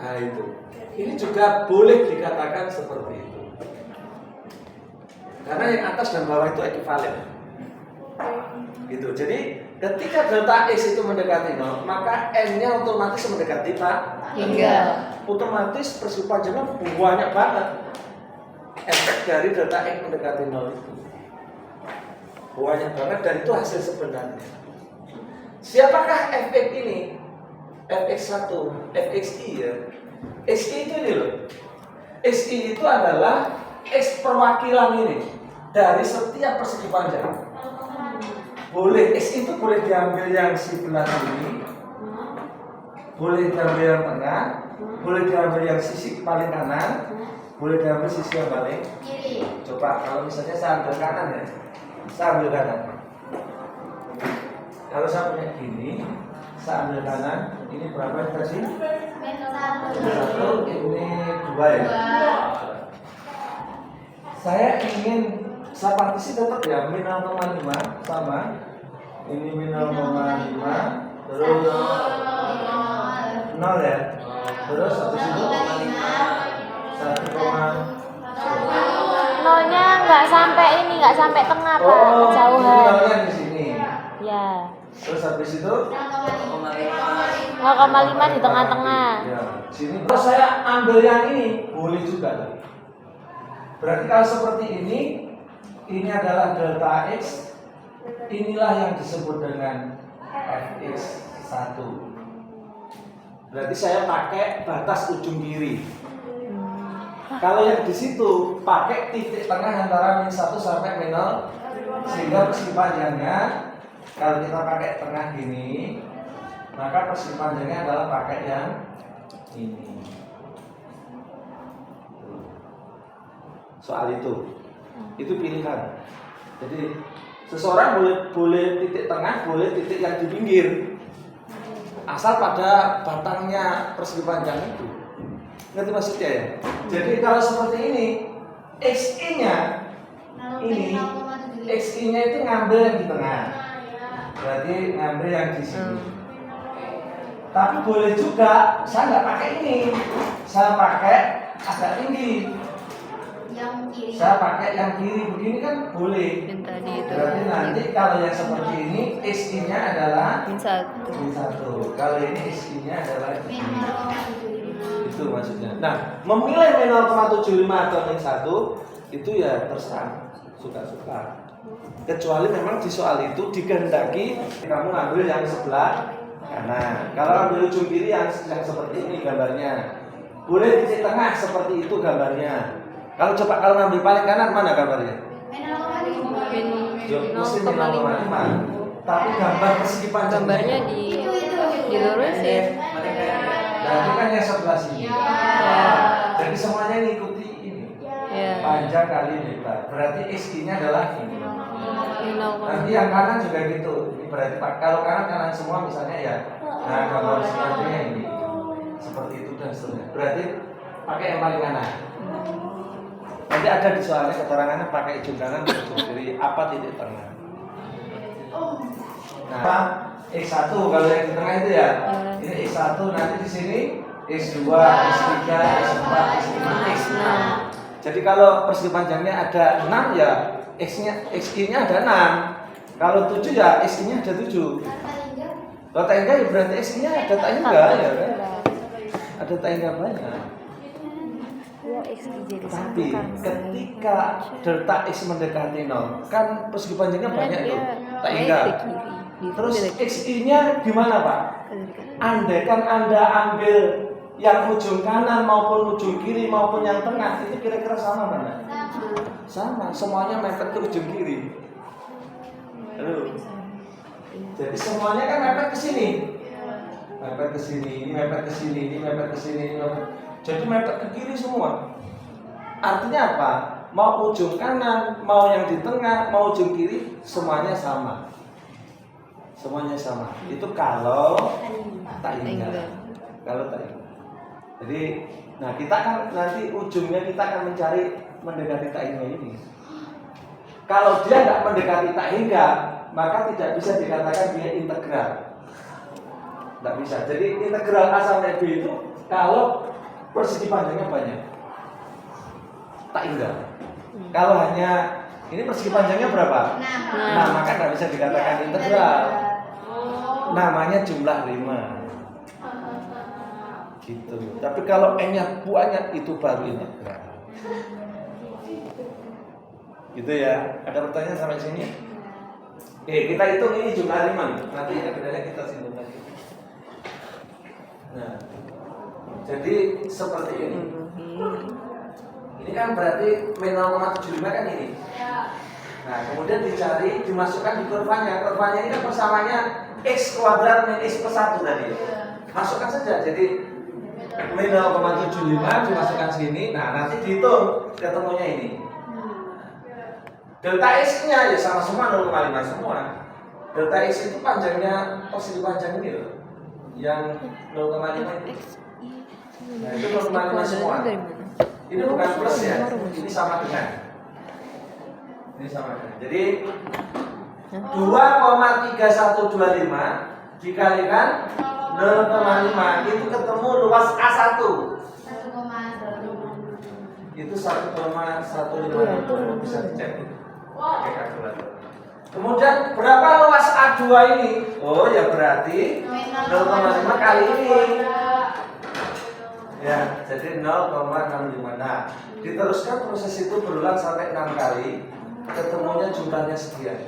Nah itu. Ini juga boleh dikatakan seperti itu. Karena yang atas dan bawah itu ekivalen. Gitu. Jadi ketika delta X itu mendekati 0, maka N-nya otomatis mendekati hingga. Otomatis persegi panjangnya banyak banget. Efek dari delta X mendekati 0 itu banyak banget dan itu hasil sebenarnya. Siapakah efek ini? Fx1, Fxi ya. Xi itu ini loh. Xi itu adalah X perwakilan ini dari setiap persegi panjang. Boleh, X itu boleh diambil yang sebelah ini, boleh diambil yang tengah, boleh diambil yang sisi paling kanan, boleh diambil sisi yang paling kiri. Coba kalau misalnya saya ambil kanan ya, saya ambil kanan. Kalau saya punya gini, saya ambil kanan, ini berapa tadi? Satu, ini 2 ya. Saya ingin saya partisi tetap ya min 0,5 sama ini min 0,5 terus 0 ya. Terus habis itu 1, nolnya nggak sampai ini, nggak sampai tengah Pak, kejauhan. nolnya di sini. Ya. Terus habis itu 0,5 di tengah-tengah. Ya, sini. Terus saya ambil yang ini boleh juga. Berarti kalau seperti ini adalah delta X. Inilah yang disebut dengan Fx1. Berarti saya pakai batas ujung kiri. Kalau yang di situ pakai titik tengah antara min 1 sampai min 0, sehingga persegi panjangnya kalau kita pakai tengah gini, maka persegi panjangnya adalah pakai yang ini. Soal itu pilihan. Jadi seseorang boleh titik tengah, boleh titik yang di pinggir, asal pada batangnya persegi panjang itu. Ngerti maksudnya ya? Jadi kalau seperti ini, XI-nya ini, XI-nya itu ngambil yang di tengah, berarti ngambil yang di sini. Tapi boleh juga saya nggak pakai ini, saya pakai agak tinggi. Saya pakai yang kiri begini kan boleh. Berarti nanti kalau yang seperti ini XI-nya adalah min 1. Kalau ini XI-nya adalah min 1. Itu maksudnya. Nah, memilih min 0,75 atau min 1 itu ya terserah, suka-suka. Kecuali memang di soal itu dikehendaki kamu ambil yang sebelah kanan. Kalau ambil ujung kiri yang seperti ini gambarnya. Boleh titik tengah seperti itu gambarnya. Kalau ngambil paling kanan mana gambarnya? Mesti min 0,5. Tapi gambar persegi panjangnya Gambarnya dilurusin. Berarti kan yang sebelah sini. Jadi semuanya ngikuti ini. Panjang kali lebar. Berarti XI-nya adalah ini. Nanti yang kanan juga gitu. Ini berarti kalau kanan semua misalnya ya. Nah, gambar selanjutnya ini. Seperti itu dan seterusnya. Berarti pakai yang paling kanan. Nanti ada di soalnya keterangannya pakai ujung kanan dan ujung kiri apa titik tengah. Nah, X1 kalau yang di tengah itu ya. Ini X1 nanti di sini X2, X3, X4, X5, X6. Jadi kalau persegi panjangnya ada 6 ya XI-nya ada 6. Kalau 7 ya XI-nya ada 7. Kalau tak hingga ya berarti XI-nya ada tak hingga ya kan? Ada tak hingga banyak. Tapi ketika delta X mendekati 0 kan persegi panjangnya banyak tuh, tak hingga. Terus XI-nya gimana Pak? Andaikan Anda ambil yang ujung kanan maupun ujung kiri maupun yang tengah itu kira-kira sama mana? Sama, semuanya mepet ke ujung kiri. Halo. Jadi semuanya kan mepet ke sini. Mepet ke sini, ini mepet ke sini, ini mepet ke sini, ini mepet. Jadi mepet ke kiri semua. Artinya apa? Mau ujung kanan, mau yang di tengah, mau ujung kiri, semuanya sama. Semuanya sama. Itu kalau tak hingga. Kalau tak hingga. Jadi, nah kita kan nanti ujungnya kita akan mencari mendekati tak hingga ini. Kalau dia nggak mendekati tak hingga, maka tidak bisa dikatakan dia integral. Nggak bisa. Jadi integral A sampai B itu kalau persegi panjangnya banyak. Tak ingat. Kalau hanya ini persegi panjangnya berapa? 6. Nah, maka nggak bisa dikatakan integral. Namanya jumlah 5. Gitu. Tapi kalau n-nya banyak itu baru integral. Gitu ya. Ada pertanyaan sampai sini? Oke, kita hitung ini jumlah 5. Nanti akhirnya kita singgung lagi. Nah, jadi seperti ini. Ini kan berarti min 0,75 kan ini. Nah, kemudian dicari, dimasukkan di kurvanya. Kurvanya ini kan persamanya x kuadrat min x plus 1 tadi. Masukkan saja. Jadi min 0,75 dimasukkan sini. Nah, nanti dihitung ketemunya ini. Delta x-nya ya sama semua 0,5 semua. Delta x itu panjangnya persegi panjang ini loh. Yang 0,5 ini. Nah, itu 0,5 semua. Ini bukan plus ya. Ini sama dengan. Ini sama dengan. Jadi 2,3125 dikalikan 0,5 itu ketemu luas A1. Itu 1,155 bisa dicek pakai kalkulator. Kemudian berapa luas A2 ini? Oh ya berarti 0,5 kali ini. Ya, jadi 0,65. Nah, diteruskan proses itu berulang sampai 6 kali. Ketemunya jumlahnya sekian.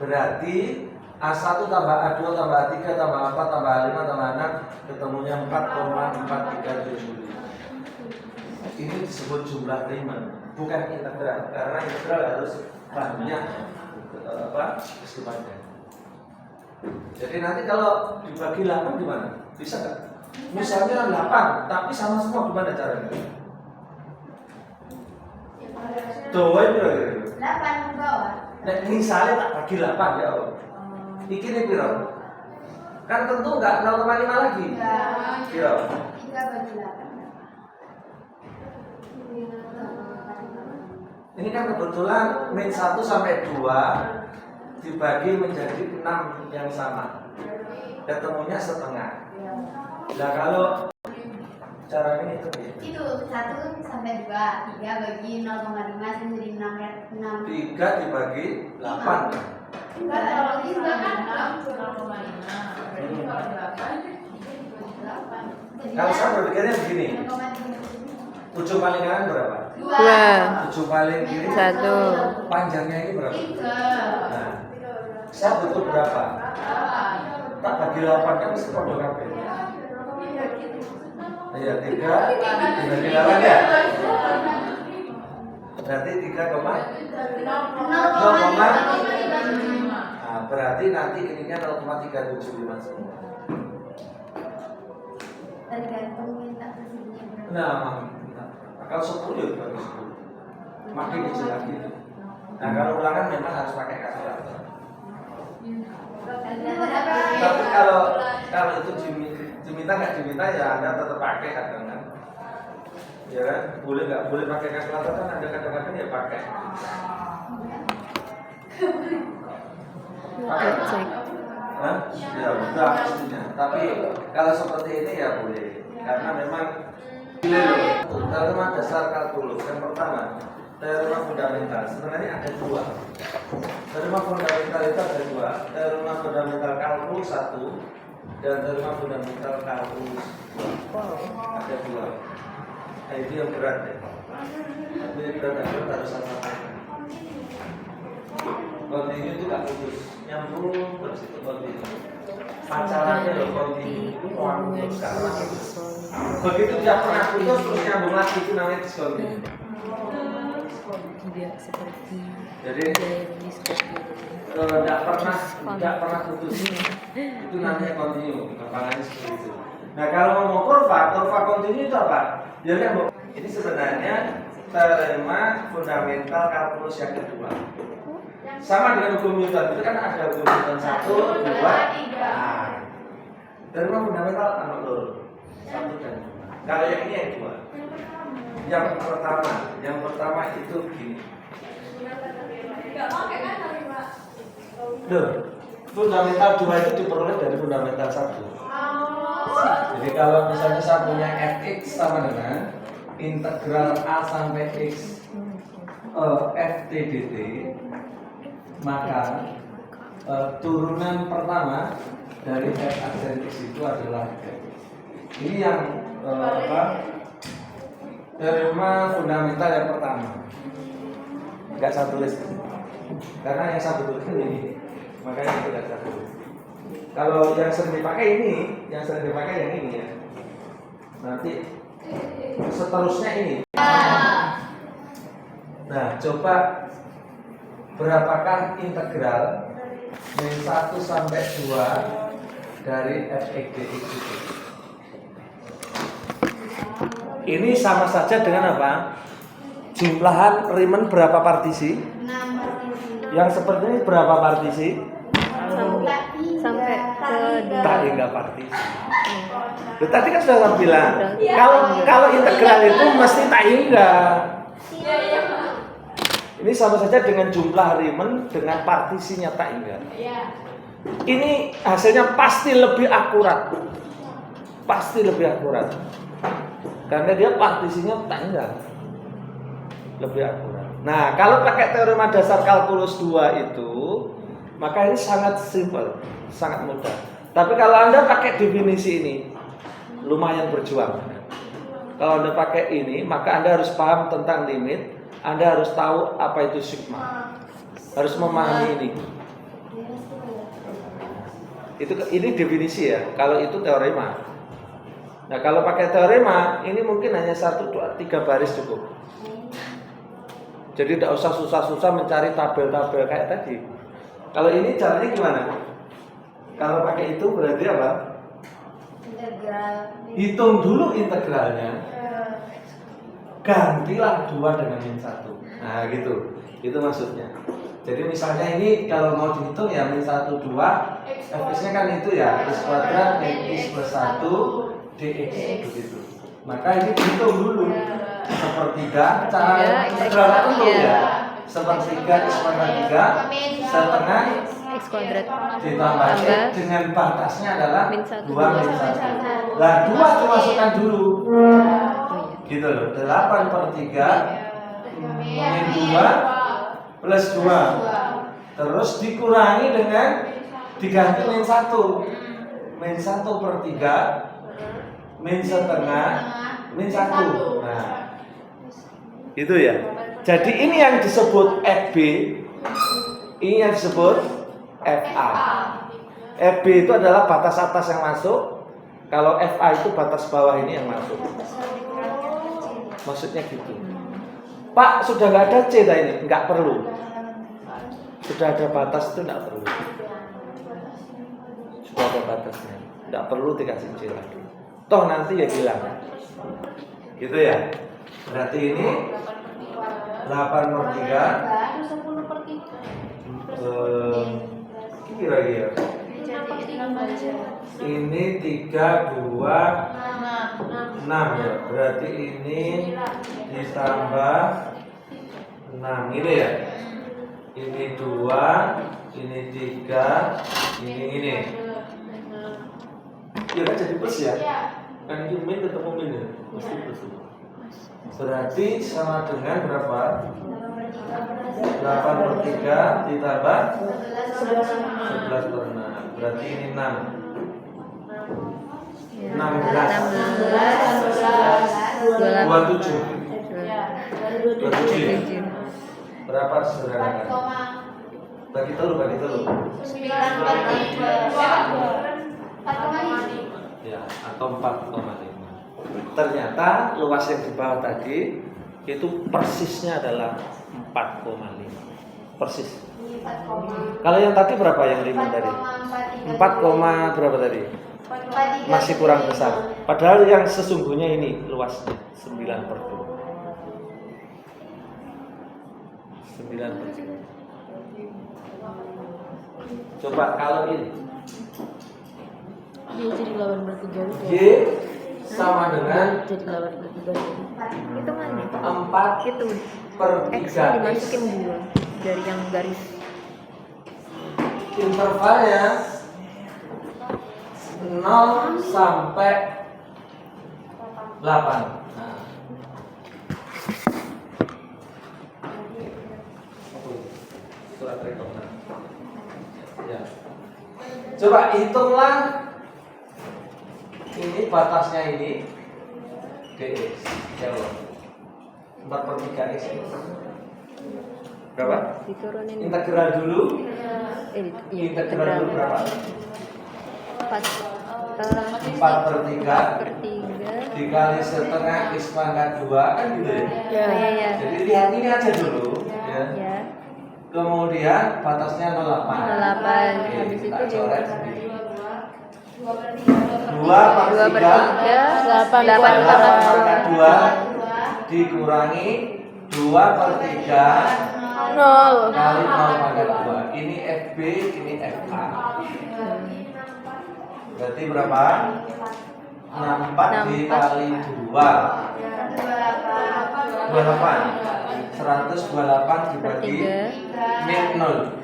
Berarti A1 tambah A2 tambah A3 tambah A4 tambah A5 tambah A6 ketemunya 4,4375. Ini disebut jumlah Riemann, bukan integral. Karena integral harus banyak keseluruhannya. Jadi nanti kalau dibagi 8 gimana? Bisa nggak? Misalnya 8, tapi sama semua gimana caranya? Doa itu 8 ke bawah. Nah, misalnya tak bagi 8 ya Allah. Iki nih piro? Kan tentu enggak 0,5 lagi. Iya. 3 bagi 8. Ini kan kebetulan min 1 sampai 2 dibagi menjadi 6 yang sama. Ketemunya setengah. Nah, kalau cara ini itu Itu 1 sampai 2, 3 bagi 0,5 jadi 6. 3 dibagi 8. Kalau 3 kan 0,5. Kalau saya berpikirnya begini, 7 paling kanan berapa? 2. 7 paling kiri 1. panjangnya ini berapa? Nah, saya butuh berapa? Tak bagi 8 kan mesti kode kabeh. Iya, 3 dibagi 8 ya? Berarti 3,0. Nah, berarti nanti ininya 0,375 semua. tergantung minta persediaan. Nah, kalau 10 ya baru 10. Makin kecil lagi. Nah, kalau ulangan memang harus pakai kalkulator. Tapi kalau itu diminta nggak diminta ya Anda tetap pakai kadang-kadang. Ya kan? Boleh nggak boleh pakai kalkulator kan ada kadang-kadang ya pakai. Cek. Hah? Ya udah pastinya. Tapi kalau seperti ini ya boleh. Karena memang teorema dasar kalkulus yang pertama teorema fundamental sebenarnya ada 2. Teorema fundamental itu ada 2. Teorema fundamental kalkulus 1 dan teorema fundamental kalkulus 2. Ada 2. Nah, itu yang berat ya. Tapi berat harus sama-sama. Kontinu itu gak putus, nyambung terus itu kontinu. Pacarannya loh kontinu, nyambung sekarang. Begitu dia pernah putus terus nyambung lagi itu namanya diskontinu. Tidak seperti Jadi tidak pernah putus itu namanya kontinu. Gampangannya seperti itu. Nah kalau ngomong kurva kontinu itu apa? Ya kan Bu, ini sebenarnya teorema fundamental kalkulus yang kedua. Sama dengan hukum Newton, itu kan ada hukum Newton 1, 2, 3. Nah, teorema fundamental anak loro 1 dan 2. Kalau yang ini yang 2. Yang pertama itu gini. Loh, fundamental 2 itu diperoleh dari fundamental 1. Jadi kalau misalnya saya punya fx sama dengan integral a sampai x ft dt, maka turunan pertama dari f aksen x itu adalah f. Ini yang teorema fundamental yang pertama. Enggak saya tulis karena yang saya butuhkan ini, makanya tidak saya tulis. Kalau yang sering dipakai ini, yang ini ya. Nanti seterusnya ini. Nah, coba berapakah integral min 1 sampai 2 dari fx dx itu? Ini sama saja dengan apa? Jumlahan Riemann berapa partisi? 6 partisi. Yang seperti ini berapa partisi? Sampai ke Tak hingga partisi. Loh, tadi kan sudah saya bilang, kalau integral itu mesti tak hingga. Ini sama saja dengan jumlah Riemann dengan partisinya tak hingga. Ini hasilnya pasti lebih akurat. Pasti lebih akurat. Karena dia partisinya tak hingga. Lebih akurat. Nah, kalau pakai teorema dasar kalkulus 2 itu, maka ini sangat simpel, sangat mudah. Tapi kalau Anda pakai definisi ini, lumayan berjuang. Kalau Anda pakai ini, maka Anda harus paham tentang limit, Anda harus tahu apa itu sigma. Harus memahami ini. Ini definisi ya, kalau itu teorema. Nah, kalau pakai teorema, ini mungkin hanya 1, 2, 3 baris cukup. Jadi tidak usah susah-susah mencari tabel-tabel kayak tadi. Kalau ini caranya gimana? Kalau pakai itu berarti apa? Integral. Hitung dulu integralnya. Gantilah 2 dengan min 1. Nah gitu. Itu maksudnya. Jadi misalnya ini kalau mau dihitung ya min 1, 2 fx-nya kan itu ya x kuadrat x plus 1 dx begitu. Maka ini dihitung dulu. Sepertiga cara integral itu ya. Sepertiga x kuadrat 3 setengah x kuadrat ditambah tambah dengan batasnya adalah min 2 1. min 1. Lah 2 dimasukkan dulu. Gitu loh. 8/3 min 2 plus 2. Terus dikurangi dengan diganti min 1. Min 1/3 min setengah min 1. Nah, itu ya. Jadi ini yang disebut FB, ini yang disebut FA. FB itu adalah batas atas yang masuk. Kalau FA itu batas bawah ini yang masuk. Maksudnya gitu. Pak, sudah nggak ada C tadi ini, nggak perlu. Sudah ada batas itu nggak perlu. Sudah ada batasnya, nggak perlu dikasih C lagi. Toh nanti ya hilang. Gitu ya. Berarti ini 8/3 kira-kira ini 3, 2, 6 ya. Berarti ini ditambah 6 ini ya. Ini 2, ini 3, ini. Ya kan jadi plus ya. Kan ini min ketemu min ya. Mesti plus. Berarti sama dengan berapa? 8/3 ditambah 11/6. Berarti ini 6. 16. 27. Berapa saudara? Bagi telur. 9/4. Ya, atau 4,5. Ternyata luas yang di bawah tadi itu persisnya adalah 4,5. Persis. Kalau yang tadi berapa yang Riemann tadi? 4, berapa tadi? Masih kurang besar. Padahal yang sesungguhnya ini luasnya 9/2. 9/2. Coba kalau ini Dia jadi 8/3 Y sama dengan jadi 8/3. Itu mana? 4 Itu per X 3 dimasukin 2 dari yang garis. intervalnya 0 sampai 8. Nah. Surat rekomendasi. Ya. Coba hitunglah ini batasnya ini dx. Jawab. 4/3x. Berapa? Diturunin. Integral dulu. Iya, Integral dulu berapa? 4/3 dikali setengah x pangkat 2 kan gitu ya? Ya. Jadi lihat ini aja dulu ya. Ya. Kemudian batasnya 0,8. 0,8. Oke, Habis kita itu coret di sendiri. 2/3 2/3 8 pangkat 2 dikurangi 2/3 0. kali 0 pangkat 2. Ini FB, ini FA. Berarti berapa? 64 dikali 2 28. 128 dibagi min 0.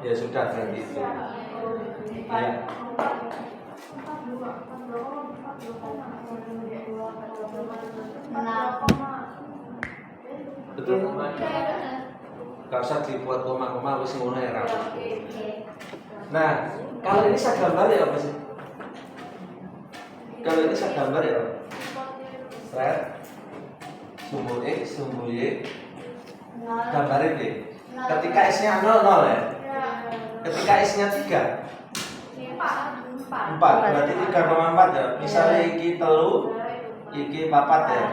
Ya sudah berarti itu. Ya. Betul. Gak usah dibuat koma-koma wis ngono ya Rabu. Nah, kalau ini saya gambar ya apa sih? Kalau ini saya gambar ya apa? Thread sumbu X, sumbu Y. Gambarin deh. Ketika S-nya 0, 0 ya. Ketika S-nya 3, 4. Berarti 3,4 ya. Misalnya iki telu, iki 4 ya.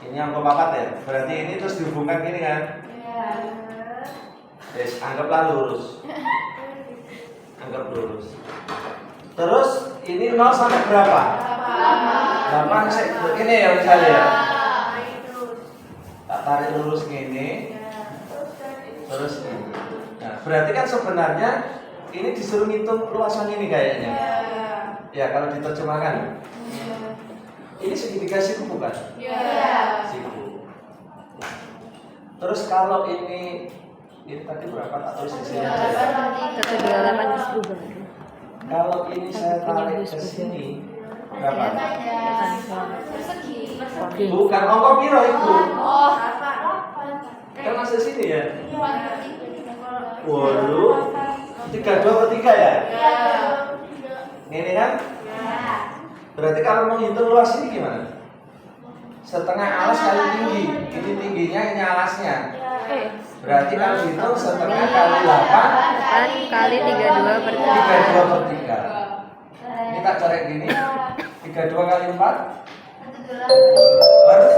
Ini angka 4 ya. Berarti ini terus dihubungkan gini kan? Yes, anggaplah lurus. Anggap lurus. Terus ini 0 sampai berapa? 8 ini ya misalnya ya. Tak tarik lurus gini. Terus ini. Nah, berarti kan sebenarnya ini disuruh ngitung luasan ini kayaknya. Ya, kalau diterjemahkan. Ini segitiga siku bukan? Siku. Terus kalau ini tadi berapa? Tak tulis di sini aja ya. 128 berubah. Kalau ini saya tarik ke sini berapa? Bukan ongko piro itu. Kan masih sini ya? 8 32/3 ya? Ini kan? Berarti kalau mau hitung luas ini gimana? Setengah alas kali tinggi. Ini tingginya, ini alasnya. Berarti kalau hitung setengah kali 8 kali 32/3. 32/3. Ini tak corek gini. 32 kali 4 berarti